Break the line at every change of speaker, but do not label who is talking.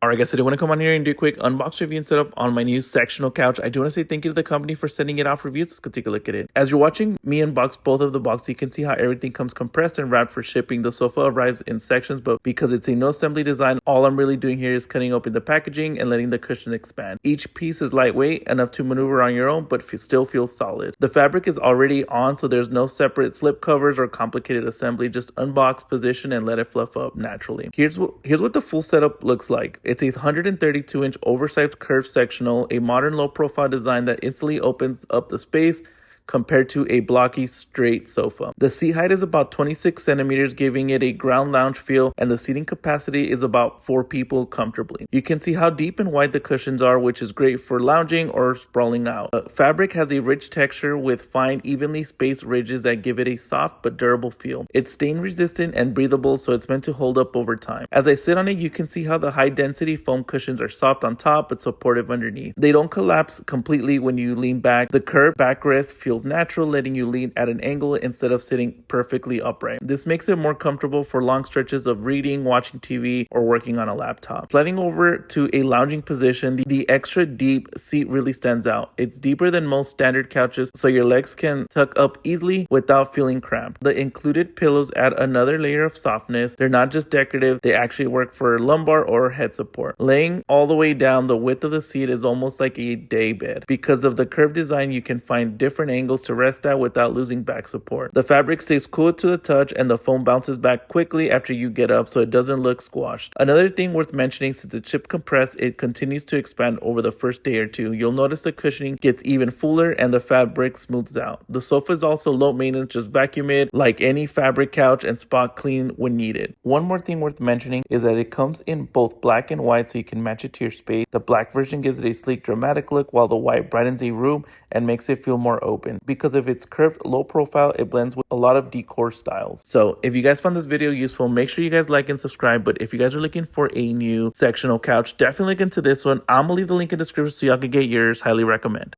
Alright guys, so I want to come on here and do a quick unbox review and setup on my new sectional couch. I do want to say thank you to the company for sending it out for reviews. Let's go take a look at it. As you're watching me unbox both of the boxes, you can see how everything comes compressed and wrapped for shipping. The sofa arrives in sections, but because it's a no assembly design, all I'm really doing here is cutting open the packaging and letting the cushion expand. Each piece is lightweight, enough to maneuver on your own, but still feels solid. The fabric is already on, so there's no separate slip covers or complicated assembly. Just unbox, position, and let it fluff up naturally. Here's what the full setup looks like. It's a 132-inch oversized curved sectional, a modern low-profile design that instantly opens up the space compared to a blocky straight sofa. The seat height is about 26 centimeters, giving it a ground lounge feel, and the seating capacity is about 4 people comfortably. You can see how deep and wide the cushions are, which is great for lounging or sprawling out. The fabric has a rich texture with fine, evenly spaced ridges that give it a soft but durable feel. It's stain resistant and breathable, so it's meant to hold up over time. As I sit on it, you can see how the high density foam cushions are soft on top but supportive underneath. They don't collapse completely when you lean back. The curved backrest feels natural, letting you lean at an angle instead of sitting perfectly upright. This makes it more comfortable for long stretches of reading, watching TV, or working on a laptop. Sliding over to a lounging position, the extra deep seat really stands out. It's deeper than most standard couches, so your legs can tuck up easily without feeling cramped. The included pillows add another layer of softness. They're not just decorative, they actually work for lumbar or head support. Laying all the way down, the width of the seat is almost like a day bed. Because of the curved design, you can find different angles to rest at without losing back support. The fabric stays cool to the touch, and the foam bounces back quickly after you get up, so it doesn't look squashed. Another thing worth mentioning, since it's chip compressed, it continues to expand over the first day or two. You'll notice the cushioning gets even fuller and the fabric smooths out. The sofa is also low maintenance, just vacuum it like any fabric couch and spot clean when needed. One more thing worth mentioning is that it comes in both black and white, so you can match it to your space. The black version gives it a sleek, dramatic look, while the white brightens a room and makes it feel more open. Because of its curved low profile, it blends with a lot of decor styles. So if you guys found this video useful, make sure you guys like and subscribe. But if you guys are looking for a new sectional couch, definitely look into this one. I'm gonna leave the link in the description so y'all can get yours. Highly recommend.